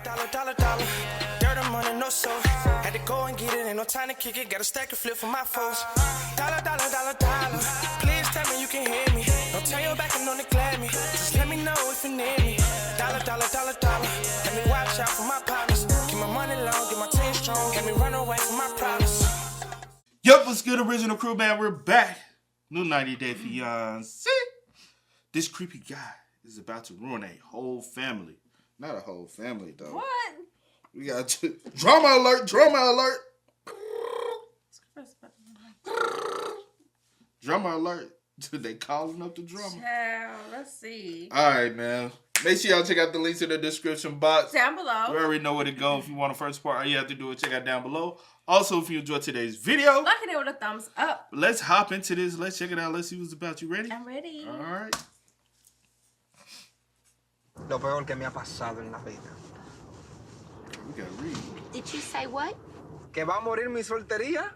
Dollar. Dirt and money, no soul. Had to go and get it, ain't no time to kick it. Got a stack of flip for my foes. Dollar. Please tell me you can hear me. Don't turn your back and don't neglect me. Just let me know if you need me. Dollar. Let me watch out for my partners. Keep my money long, get my team strong. Let me run away from my problems. Yup, what's good, original crew, man? We're back. New 90 Day Fiancé. This creepy guy is about to ruin a whole family. Not a whole family, though. What? We got drama alert. Drama alert. They calling up the drama. Child, let's see. All right, man. Make sure y'all check out the links in the description box. Down below. You already know where to go. If you want the first part, all you have to do is check out down below. Also, if you enjoyed today's video, like it with a thumbs up. Let's hop into this. Let's check it out. Let's see what's about. You ready? I'm ready. All right. Lo peor que me ha pasado en la vida. We gotta read. Did you say what? Que va a morir mi soltería.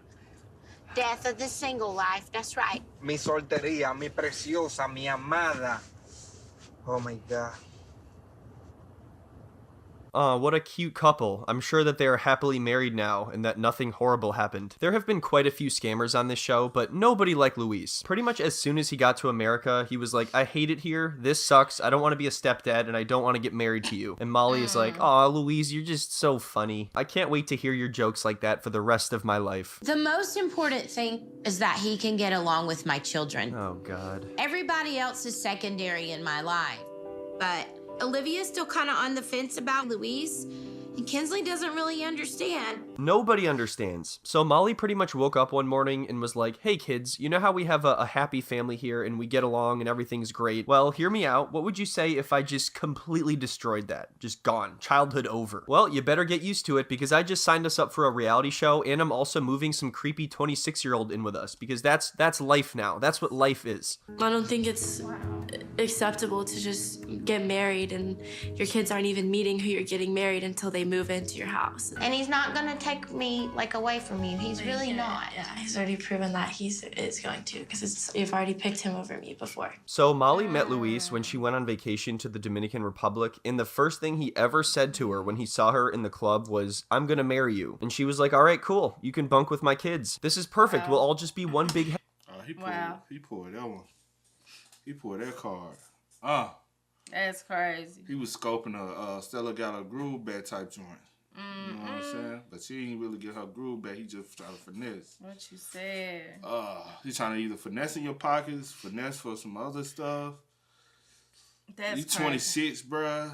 Death of the single life, that's right. Mi soltería, mi preciosa, mi amada. Oh my God. What a cute couple. I'm sure that they are happily married now and that nothing horrible happened. There have been quite a few scammers on this show, but nobody like Luis. Pretty much as soon as he got to America, he was like, I hate it here. This sucks. I don't want to be a stepdad and I don't want to get married to you. And Molly is like, aw, Luis, you're just so funny. I can't wait to hear your jokes like that for the rest of my life. The most important thing is that he can get along with my children. Oh, God. Everybody else is secondary in my life, but Olivia's still kind of on the fence about Luis, and Kinsley doesn't really understand. Nobody understands. So Molly pretty much woke up one morning and was like, hey kids, you know how we have a happy family here and we get along and everything's great? Well, hear me out. What would you say if I just completely destroyed that? Just gone. Childhood over. Well, you better get used to it because I just signed us up for a reality show and I'm also moving some creepy 26-year-old in with us because that's life now. That's what life is. I don't think it's acceptable to just get married and your kids aren't even meeting who you're getting married until they move into your house. And he's not gonna take me away from you. He's really not. Yeah, he's already proven that he is going to because you've already picked him over me before. So Molly met Luis when she went on vacation to the Dominican Republic, and the first thing he ever said to her when he saw her in the club was, I'm gonna marry you. And she was like, all right, cool. You can bunk with my kids. This is perfect. Wow. We'll all just be one big He pulled that one. He pulled that card. That's crazy. He was scoping a Stella got a groove back type joint. You know what I'm saying? But she didn't really get her groove back. He just tried to finesse. What you said? He's trying to either finesse in your pockets, finesse for some other stuff. That's you 26, bruh.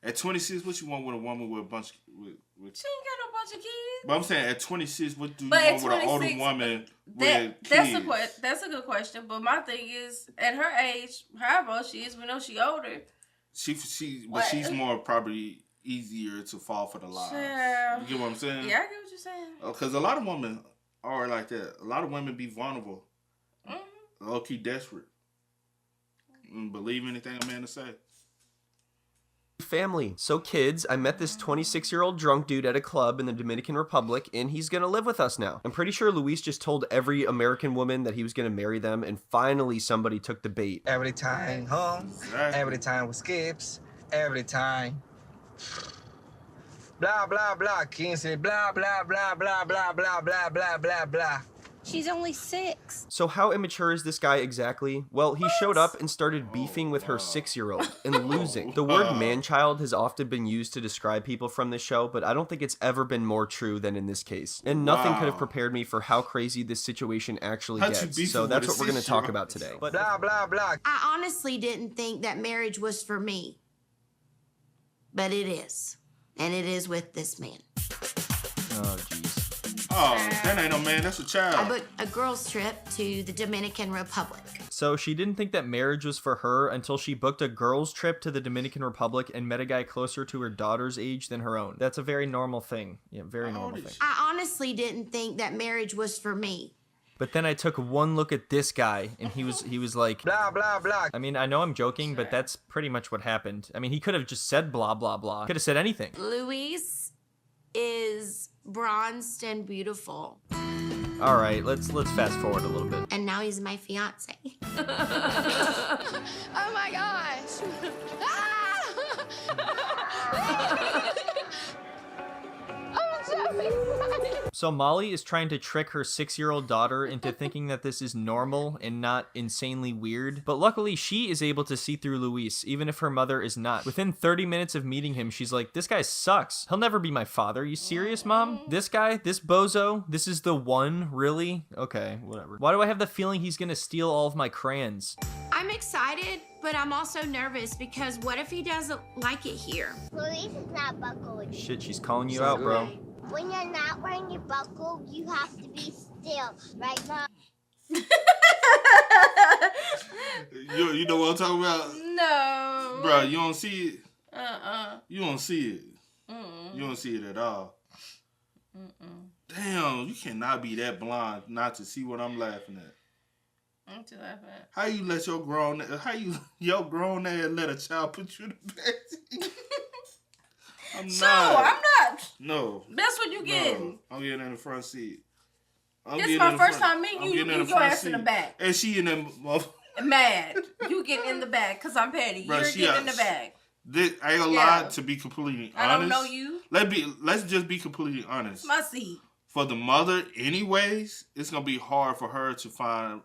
At 26, what you want with a woman with a bunch with She ain't got no bunch of kids. But I'm saying at 26, what do you But want with an older woman with kids? That's a good question. But my thing is, at her age, however old she is, we know she older. But she's more probably easier to fall for the lies. Yeah. You get what I'm saying? Yeah, I get what you're saying. Because a lot of women are like that. A lot of women be vulnerable. Low-key desperate. And believe anything a man to say. family. So kids, I met this 26-year-old drunk dude at a club in the Dominican Republic, and he's gonna live with us now. I'm pretty sure Luis just told every American woman that he was gonna marry them, and finally somebody took the bait. Every time home, every time with skips, every time. Blah, blah, blah, Kinsley, blah, blah, blah, blah, blah, blah, blah, blah, blah, blah. She's only 6. So how immature is this guy exactly? Well, he showed up and started beefing with her 6-year-old and losing. The word man-child has often been used to describe people from this show, but I don't think it's ever been more true than in this case. And nothing could have prepared me for how crazy this situation actually gets. So that's what we're going to talk about today. But blah, blah, blah. I honestly didn't think that marriage was for me. But it is. And it is with this man. Oh, jeez. Oh, that ain't no man, that's a child. I booked a girls' trip to the Dominican Republic. So she didn't think that marriage was for her until she booked a girls' trip to the Dominican Republic and met a guy closer to her daughter's age than her own. That's a very normal thing. Yeah, very normal thing. I honestly didn't think that marriage was for me. But then I took one look at this guy, and he was like, blah, blah, blah. I mean, I know I'm joking, but that's pretty much what happened. I mean, he could have just said blah, blah, blah. Could have said anything. Luis is bronzed and beautiful. All right, let's fast forward a little bit. And now he's my fiance. Oh my gosh. So Molly is trying to trick her 6-year-old daughter into thinking that this is normal and not insanely weird. But luckily, she is able to see through Luis, even if her mother is not. Within 30 minutes of meeting him, she's like, this guy sucks. He'll never be my father. You serious, Mom? This guy? This bozo? This is the one? Really? Okay, whatever. Why do I have the feeling he's gonna steal all of my crayons? I'm excited, but I'm also nervous because what if he doesn't like it here? Luis is not buckled. Shit, she's calling you out, bro. When you're not wearing your buckle, you have to be still, right, Mom? You know what I'm talking about? No. Bro, you don't see it? You don't see it. You don't see it at all. Damn, you cannot be that blind not to see what I'm laughing at. I'm too laughing at. How you let your grown ass let a child put you in the backseat? I'm not. No. That's what you getting. No, I'm getting in the front seat. This is my first time meeting you. You get your ass in the back. And she in the mad. You getting in the back because I'm petty. You're getting in the back. I ain't gonna lie, to be completely honest. I don't know you. Let's just be completely honest. My seat. For the mother, anyways, it's gonna be hard for her to find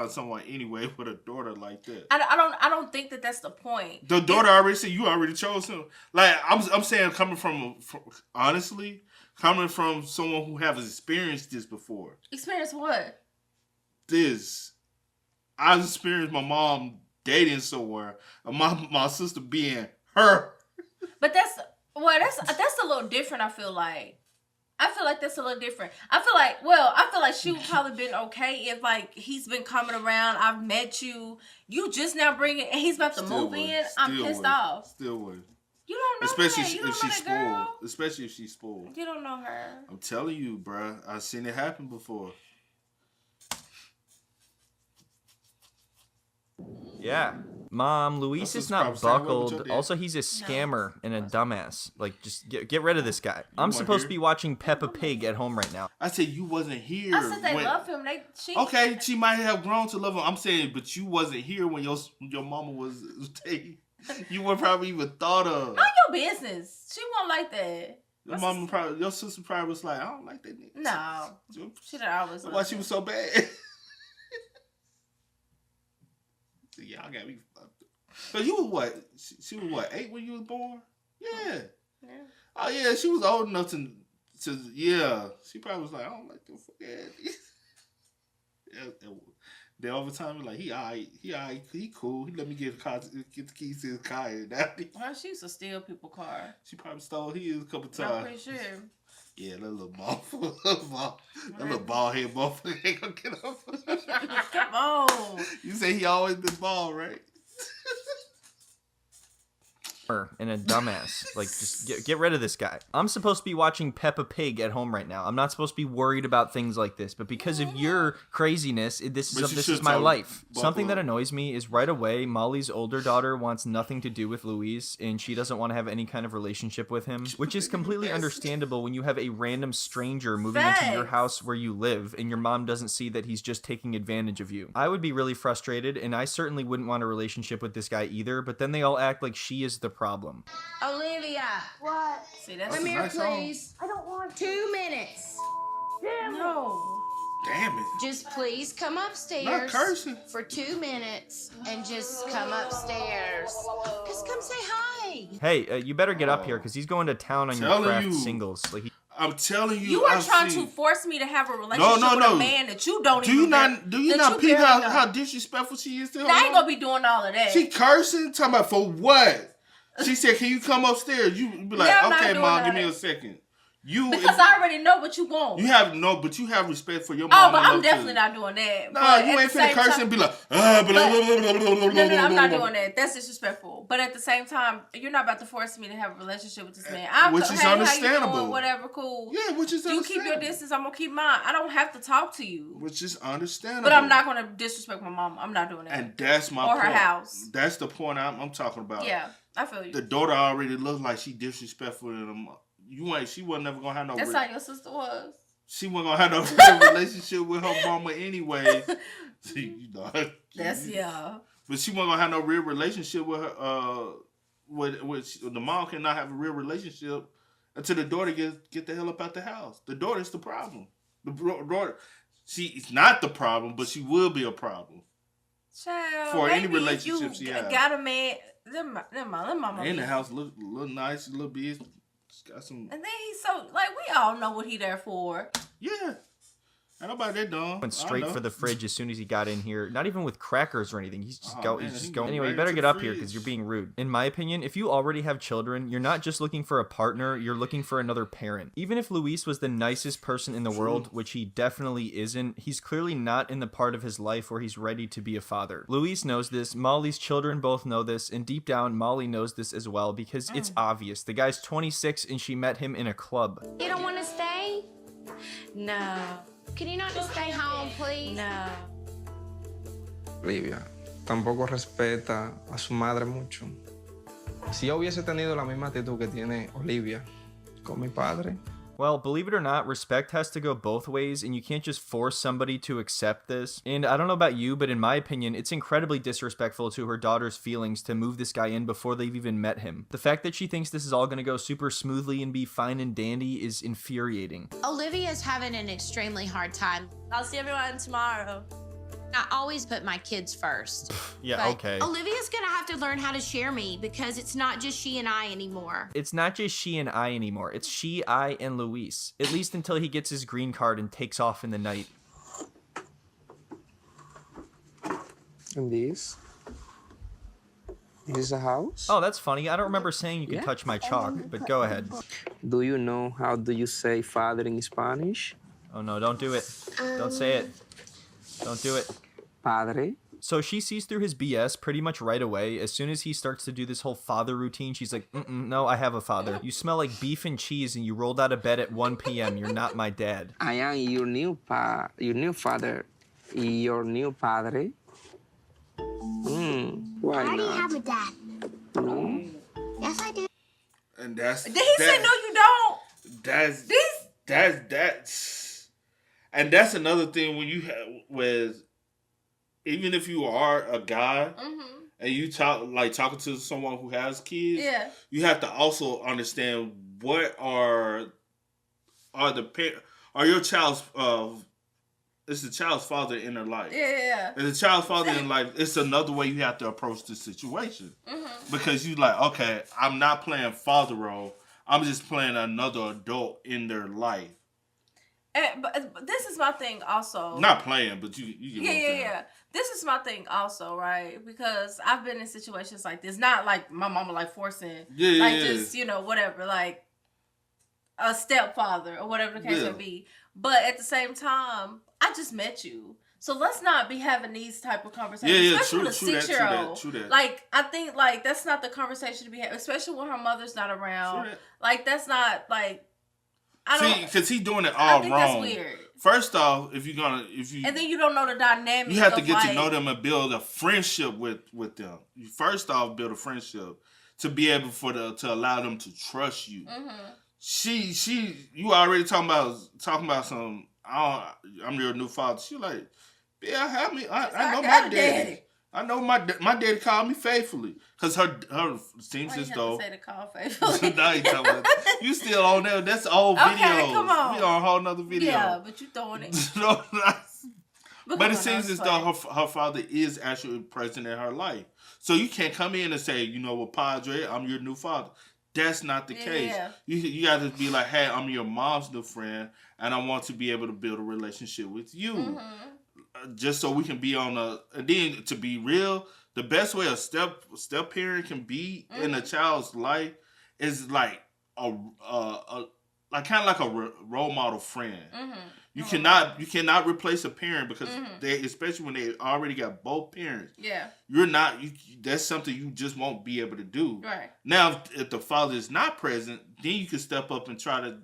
someone anyway with a daughter like that. I don't think that that's the point. The daughter already said you already chose him. Like I'm saying, coming from someone who has experienced this before. Experience what? This, I experienced my mom dating somewhere, and my sister being her. But that's a little different. I feel like that's a little different. I feel like she would probably been okay if like he's been coming around. I've met you. You just now bringing, and he's about to move in. I'm pissed off. Still would. You don't know Especially her. if she's spoiled. Especially if she's spoiled. You don't know her. I'm telling you, bruh. I've seen it happen before. Yeah. Mom, Luis is not buckled. Also, he's a scammer and a dumbass. Like, just get rid of this guy. I'm supposed to be watching Peppa Pig at home right now. I said you wasn't here. I said they love him. Okay, she might have grown to love him. I'm saying, but you wasn't here when your mama was taking. You would probably even thought of. Not your business. She won't like that. Your sister probably was like, I don't like that nigga. No. She done always. Why she was so bad? Y'all got me fucked up. So you was what? She was what, 8 when you was born? Yeah. Oh yeah, she was old enough to yeah. She probably was like, I don't like the fuck ass. Yeah. Then over time, like he alright, he cool. He let me get the keys to his car. Well, she used to steal people's car. She probably stole his a couple times. I'm pretty sure. Yeah, that little bald head motherfucker ain't gonna get up. Come on. You say he always been bald, right? And a dumbass. Like, just get rid of this guy. I'm supposed to be watching Peppa Pig at home right now. I'm not supposed to be worried about things like this, but because of your craziness, this is my life. Something that annoys me is right away, Molly's older daughter wants nothing to do with Luis, and she doesn't want to have any kind of relationship with him, which is completely understandable when you have a random stranger moving into your house where you live, and your mom doesn't see that he's just taking advantage of you. I would be really frustrated, and I certainly wouldn't want a relationship with this guy either, but then they all act like she is the problem. Olivia. What? See, that's Come here, nice please. I don't want 2 minutes. No. Damn it. Just please come upstairs. Not cursing. For 2 minutes and just come upstairs. Just come say hi. Hey, you better get up here because he's going to town on your craft singles. Like I'm telling you, you are trying to force me to have a relationship with a man that you don't even. Do you not peep how disrespectful she is to her? I ain't gonna be doing all of that. She cursing, talking about for what? She said, "Can you come upstairs?" You be like, "Okay, Mom, give me a second." Because I already know what you want. But you have respect for your mom. Oh, but I'm definitely not doing that. No, you ain't finna curse and be like, no, I'm not doing that. That's disrespectful. But at the same time, you're not about to force me to have a relationship with this man. Which is understandable. How you doing? Whatever, cool. Yeah, which is understandable. You keep your distance, I'm gonna keep mine. I don't have to talk to you. Which is understandable. But I'm not gonna disrespect my mom. I'm not doing that. And that's my point. Or her house. That's the point I'm talking about. Yeah, I feel you. The daughter already looks like she disrespectful to them. She wasn't never gonna have no. That's how your sister was. She wasn't gonna have no real relationship with her mama anyway. That's yeah. But she wasn't gonna have no real relationship with her the mom cannot have a real relationship until the daughter get the hell up out the house. The daughter's the problem. The daughter, she's not the problem, but she will be a problem. Child, for any maybe relationship if she you has. got a man, them mama. In the house, look nice, a little big. Got some. And then he's so like we all know what he there for. Yeah. Ain't nobody that dumb. Went straight for the fridge as soon as he got in here. Not even with crackers or anything. He's just Man, he's he going. went Anyway, you right better to get the up here fridge. because you're being rude. In my opinion, if you already have children, you're not just looking for a partner. You're looking for another parent. Even if Luis was the nicest person in the world, which he definitely isn't, he's clearly not in the part of his life where he's ready to be a father. Luis knows this. Molly's children both know this, and deep down, Molly knows this as well because it's obvious. The guy's 26 and she met him in a club. You don't want to stay? No. Can you not just stay home, please? No. Olivia tampoco respeta a su madre mucho. Si yo hubiese tenido la misma actitud que tiene Olivia con mi padre. Well, believe it or not, respect has to go both ways, and you can't just force somebody to accept this. And I don't know about you, but in my opinion, it's incredibly disrespectful to her daughter's feelings to move this guy in before they've even met him. The fact that she thinks this is all gonna go super smoothly and be fine and dandy is infuriating. Olivia's having an extremely hard time. I'll see everyone tomorrow. I always put my kids first. Yeah, But okay. Olivia's gonna have to learn how to share me because it's not just she and I anymore. It's not just she and I anymore. It's she, I, and Luis. At least until he gets his green card and takes off in the night. And this is a house. Oh, that's funny. I don't remember saying you can touch my chalk, but go ahead. Do you know how do you say father in Spanish? Oh no, don't do it. Don't say it. Don't do it. Padre. So she sees through his BS pretty much right away. As soon as he starts to do this whole father routine, she's like, no, I have a father. You smell like beef and cheese and you rolled out of bed at 1 p.m. You're not my dad. I am your new father, your new padre. Why I already not? have a dad. No. Yes, I do. And that's. Did he say no? You don't. And that's another thing when you have with, even if you are a guy and you talking to someone who has kids, you have to also understand what are your child's it's the child's father in their life. Yeah. And the child's father in life, it's another way you have to approach the situation. Because you like, okay, I'm not playing father role. I'm just playing another adult in their life. But this is my thing also. Not playing, but you get what I'm saying. Yeah. This is my thing also, right? Because I've been in situations like this. Not like my mama like forcing. Just, whatever. Like a stepfather or whatever the case may be. But at the same time, I just met you. So let's not be having these type of conversations. Especially with a 6-year-old. True that. Like, I think, like, that's not the conversation to be had. Especially when her mother's not around. Like, that's not, like... because he's doing it all wrong. That's weird. First off, and then you don't know the dynamic. You have to get to know them and build a friendship with them. You first off build a friendship to be able to allow them to trust you. You already talking about some. I'm your new father. She like, yeah, have me. I know my daddy. I know my daddy called me faithfully because her seems as though. Say to call faithfully. Now you talking about, you still on there? That's old videos. Okay, come on. We on a whole nother video. Yeah, but you throwing it. But it seems as though her father is actually present in her life. So you can't come in and say, you know what, Padre, I'm your new father. That's not the case. Yeah. You got to be like, hey, I'm your mom's new friend, and I want to be able to build a relationship with you. Just so we can be on and then to be real, the best way a step parent can be in a child's life is like a role model friend. You cannot replace a parent because they, especially when they already got both parents. Yeah, that's something you just won't be able to do. Right now, if the father is not present, then you can step up and try to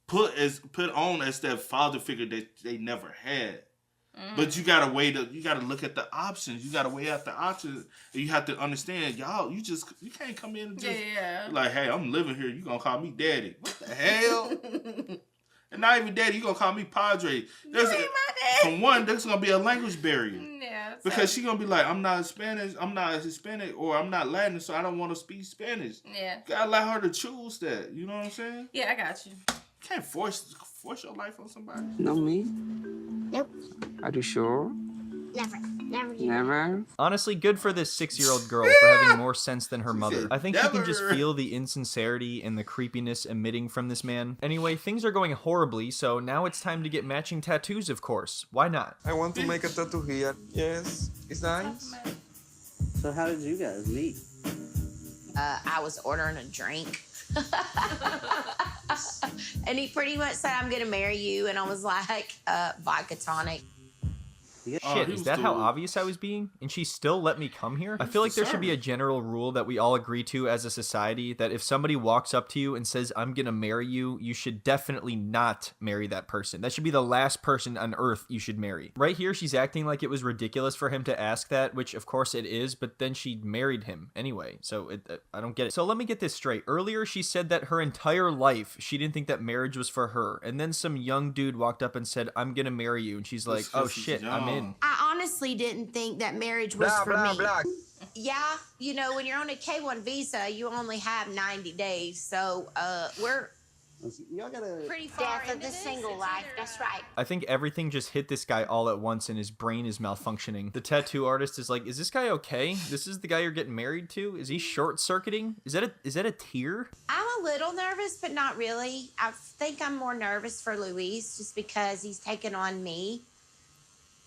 put on as that father figure that they never had. But you gotta look at the options. You gotta weigh out the options, and you have to understand, y'all. You can't come in and just like, hey, I'm living here. You gonna call me daddy? What the hell? And not even daddy. You gonna call me Padre? You ain't my daddy. From one, there's gonna be a language barrier. Yeah. Because she gonna be like, I'm not Spanish, I'm not Hispanic, or I'm not Latin, so I don't want to speak Spanish. Yeah. Gotta allow her to choose that. You know what I'm saying? Yeah, I got you. Can't force your life on somebody. No me? Nope. Are you sure? Never. Never? Honestly, good for this 6-year-old girl for having more sense than her mother. said, I think she can just "Never." feel the insincerity and the creepiness emitting from this man. Anyway, things are going horribly, so now it's time to get matching tattoos, of course. Why not? I want to make a tattoo here. Yes. It's nice. So how did you guys meet? I was ordering a drink. And he pretty much said, I'm gonna marry you. And I was like, vodka tonic. Shit, is that how obvious I was being? And she still let me come here? I feel like there should be a general rule that we all agree to as a society that if somebody walks up to you and says, I'm gonna marry you, you should definitely not marry that person. That should be the last person on earth you should marry. Right here, she's acting like it was ridiculous for him to ask that, which of course it is, but then she married him anyway. So I don't get it. So let me get this straight. Earlier, she said that her entire life, she didn't think that marriage was for her. And then some young dude walked up and said, I'm gonna marry you. And she's like, oh shit, I'm in. I honestly didn't think that marriage was for me. Yeah, you know, when you're on a K-1 visa, you only have 90 days. So we're Y'all gotta... pretty far Death of into the this. single life. That's right. I think everything just hit this guy all at once and his brain is malfunctioning. The tattoo artist is like, is this guy okay? This is the guy you're getting married to? Is he short-circuiting? Is that a tear? I'm a little nervous, but not really. I think I'm more nervous for Luis just because he's taken on me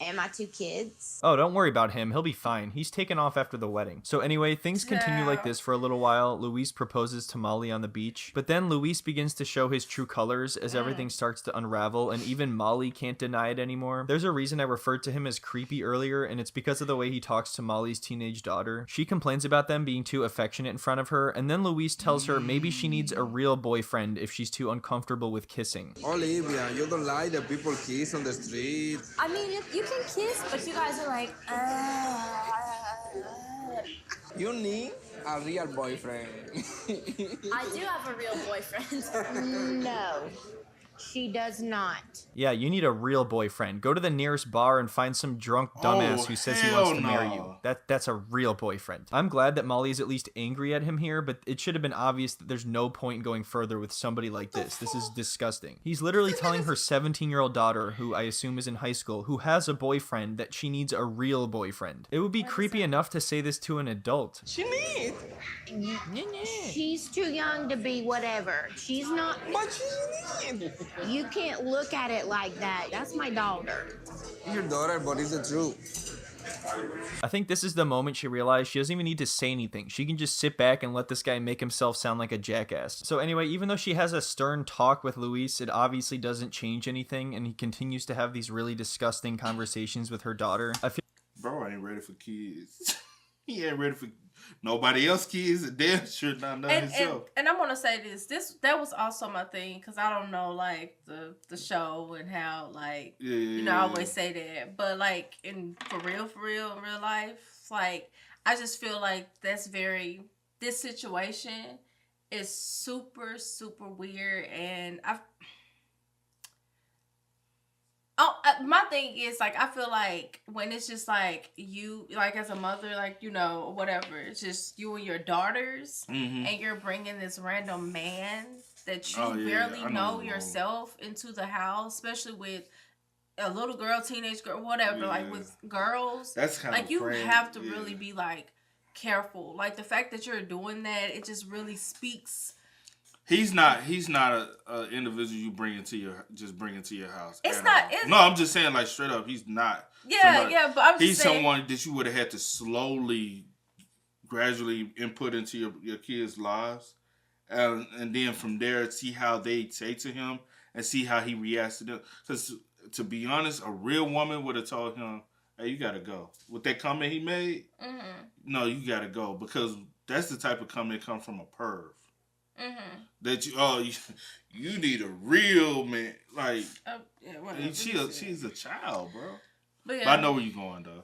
and my 2 kids. Oh, don't worry about him. He'll be fine. He's taken off after the wedding. So anyway, things continue like this for a little while. Luis proposes to Molly on the beach. But then Luis begins to show his true colors as everything starts to unravel, and even Molly can't deny it anymore. There's a reason I referred to him as creepy earlier, and it's because of the way he talks to Molly's teenage daughter. She complains about them being too affectionate in front of her, and then Luis tells her maybe she needs a real boyfriend if she's too uncomfortable with kissing. Olivia, you don't like that people kiss on the street. I mean, you can kiss, but you guys are like, You need a real boyfriend. I do have a real boyfriend. No, she does not. Yeah, you need a real boyfriend. Go to the nearest bar and find some drunk dumbass who says he wants to marry you. That's a real boyfriend. I'm glad that Molly is at least angry at him here, but it should have been obvious that there's no point in going further with somebody like this. This is disgusting. He's literally telling her 17-year-old daughter, who I assume is in high school, who has a boyfriend, that she needs a real boyfriend. It would be creepy enough to say this to an adult. She need. She's too young to be whatever. She's not. But she need. You can't look at it like that. That's my daughter. Your daughter, but it's the truth. I think this is the moment she realized she doesn't even need to say anything. She can just sit back and let this guy make himself sound like a jackass. So anyway, even though she has a stern talk with Luis, it obviously doesn't change anything, and he continues to have these really disgusting conversations with her daughter. I feel Bro ain't ready for kids. He ain't ready for nobody else kids, and damn sure not himself. And I'm gonna say that was also my thing, because I don't know like the show and how like I always say that, but like for real in real life, like I just feel like this situation is super weird, and my thing is, like, I feel like when it's just, like, you, like, as a mother, like, you know, whatever, it's just you and your daughters, and you're bringing this random man that you barely know yourself into the house, especially with a little girl, teenage girl, whatever, like, with girls. That's kind of like, you crazy. have to really be, like, careful. Like, the fact that you're doing that, it just really speaks... He's not a individual you bring into your house. It's not. No, I'm just saying, like, straight up, he's not. Yeah, but I'm just he's saying. He's someone that you would have had to slowly, gradually input into your kids' lives, and then from there see how they take to him and see how he reacts to them. Because to be honest, a real woman would have told him, "Hey, you gotta go." With that comment he made, no, you gotta go, because that's the type of comment that comes from a perv. That you need a real man, like she's a child, bro. But I know where you're going though.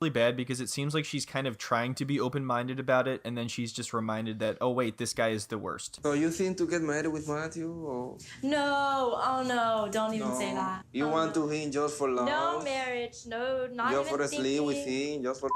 really bad because it seems like she's kind of trying to be open-minded about it, and then she's just reminded that, oh wait, this guy is the worst. So you think to get married with Matthew, or No, oh no, don't even say that. you want to him just for love? No marriage, no, not just even for sleep with thinking. him, just for.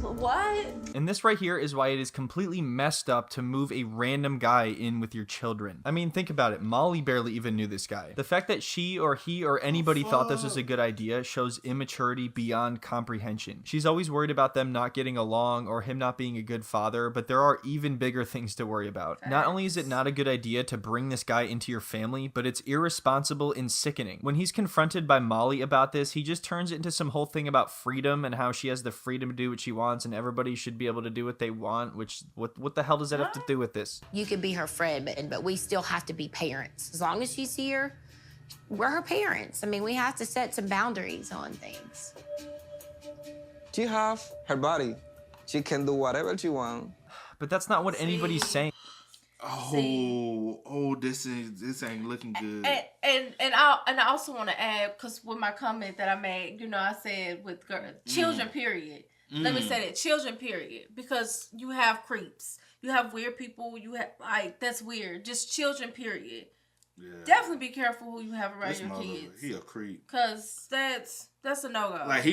What? And this right here is why it is completely messed up to move a random guy in with your children. I mean, think about it. Molly barely even knew this guy. The fact that she or he or anybody thought this was a good idea shows immaturity beyond comprehension. She's always worried about them not getting along or him not being a good father, but there are even bigger things to worry about. Not only is it not a good idea to bring this guy into your family, but it's irresponsible and sickening. When he's confronted by Molly about this, he just turns it into some whole thing about freedom and how she has the freedom to do what she wants and everybody should be able to do what they want, which what the hell does that have to do with this? You could be her friend, but we still have to be parents. As long as she's here, we're her parents. I mean, we have to set some boundaries on things. She have her body. She can do whatever she wants. But that's not what anybody's saying. This ain't looking good. And I also want to add, because with my comment that I made, you know, I said with children, period. Let me say that, children, period. Because you have creeps. You have weird people. You have, like, that's weird. Just children, period. Yeah. Definitely be careful who you have around your kids. He a creep. Because that's a no-go. Like,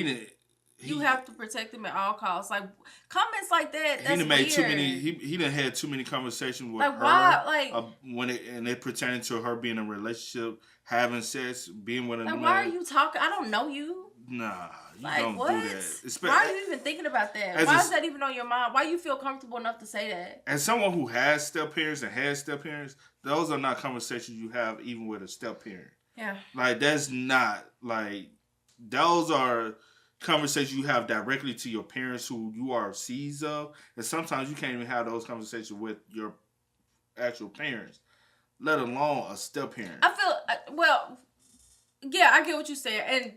you have to protect them at all costs. Like, comments like that, that's he done made weird. too many. He done had too many conversations with like, her. Why? Like, when it pertaining to her being in a relationship, having sex, being with another. Like, why are you talking? I don't know you. Nah, you like, don't what? do that. Why are you even thinking about that? Why is that even on your mind? Why you feel comfortable enough to say that? As someone who has step parents and has step parents, those are not conversations you have even with a step parent. Yeah. Like, that's not, like, those are conversations you have directly to your parents who you are seeds of. And sometimes you can't even have those conversations with your actual parents, let alone a step parent. I feel, yeah, I get what you're saying. And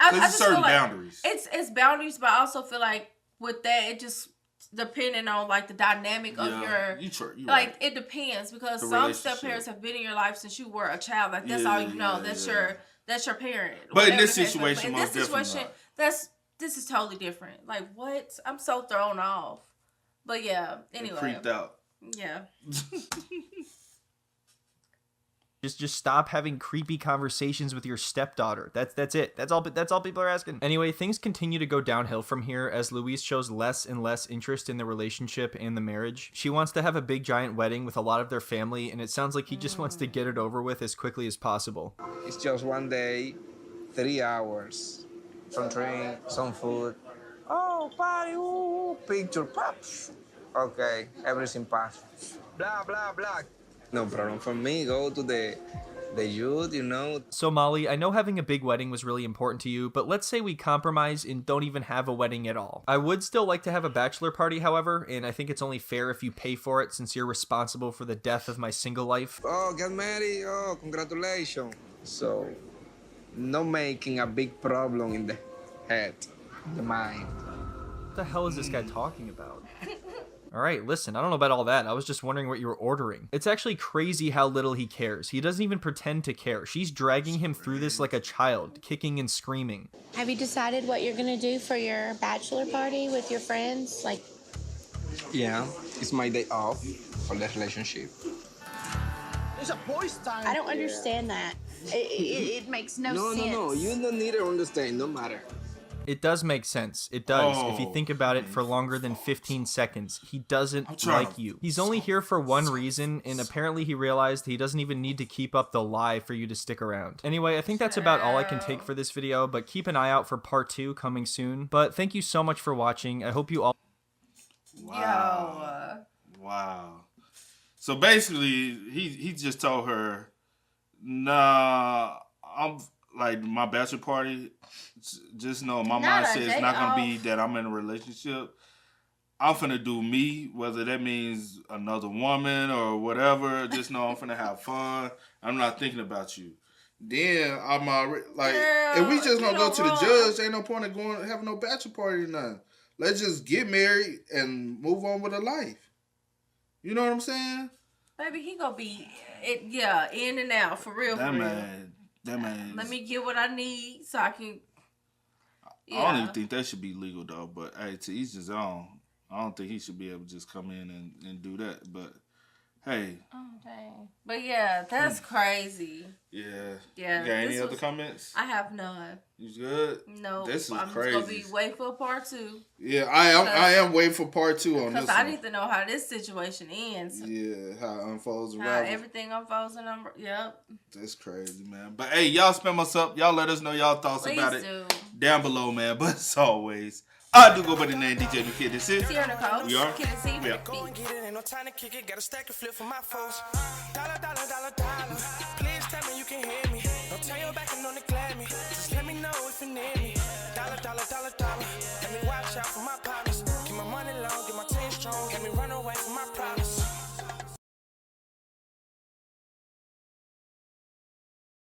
I just certain feel like boundaries. It's boundaries, but I also feel like with that, it just depending on like the dynamic of your like right. It depends because some step parents have been in your life since you were a child. Like that's all you know. That's your parent. But in this situation, this is totally different. Like what? I'm so thrown off. But yeah, anyway. Creeped out. Yeah. Just stop having creepy conversations with your stepdaughter. That's it. That's all people are asking. Anyway, things continue to go downhill from here as Louise shows less and less interest in the relationship and the marriage. She wants to have a big giant wedding with a lot of their family, and it sounds like he just wants to get it over with as quickly as possible. It's just one day, 3 hours, some drink, some food. Oh, party, ooh, picture, pops. Okay, everything passed. Blah, blah, blah. No problem for me. Go to the youth, you know. So Molly, I know having a big wedding was really important to you, but let's say we compromise and don't even have a wedding at all. I would still like to have a bachelor party, however, and I think it's only fair if you pay for it since you're responsible for the death of my single life. Oh, get married. Oh, congratulations. So, no making a big problem in the head, the mind. What the hell is this guy talking about? Alright, listen, I don't know about all that. I was just wondering what you were ordering. It's actually crazy how little he cares. He doesn't even pretend to care. She's dragging him through this like a child, kicking and screaming. Have you decided what you're gonna do for your bachelor party with your friends? Like, yeah, it's my day off for the relationship. It's a boys' time. I don't understand that. It makes no sense. No, you don't need to understand, no matter. It does make sense. It does. If you think about it for longer than 15 seconds, he doesn't like you. He's only here for one reason, and apparently he realized he doesn't even need to keep up the lie for you to stick around. Anyway, I think that's about all I can take for this video, but keep an eye out for part 2 coming soon. But thank you so much for watching. I hope you all... Wow. Wow. So basically, he just told her, nah, I'm... Like, my bachelor party, just know my mindset is not going to be that I'm in a relationship. I'm finna do me, whether that means another woman or whatever. Just know I'm finna have fun. I'm not thinking about you. Then I'm already, like, if we just gonna go to the judge, ain't no point in having no bachelor party or nothing. Let's just get married and move on with our life. You know what I'm saying? Baby, he gonna be, in and out, for real, That man. Let me get what I need so I can, I don't even think that should be legal though. But hey, to each his own. I don't think he should be able to just come in and do that. But hey. Oh dang. But yeah, that's crazy. Yeah. Yeah. You got any other comments? I have none. You good? No. This is I'm crazy. just gonna be waiting for part 2. Yeah, I am waiting for part 2 on this. Because I need to know how this situation ends. Yeah, how it unfolds and how everything unfolds and yep. That's crazy, man. But hey, y'all spam us up. Y'all let us know y'all thoughts about it down below, man. But as always, I do go by the name DJ the Kid. This is Sierra Nicole. We are. Kid and C. We are. Go and get it, ain't no time to kick it. Got a stack of flip for my foes. Dollar, dollar, dollar, dollar. Please tell me you can hear me. Don't turn your back and don't neglect me. Just let me know if you need me. Dollar, dollar, dollar, dollar. Let me watch out for my partner.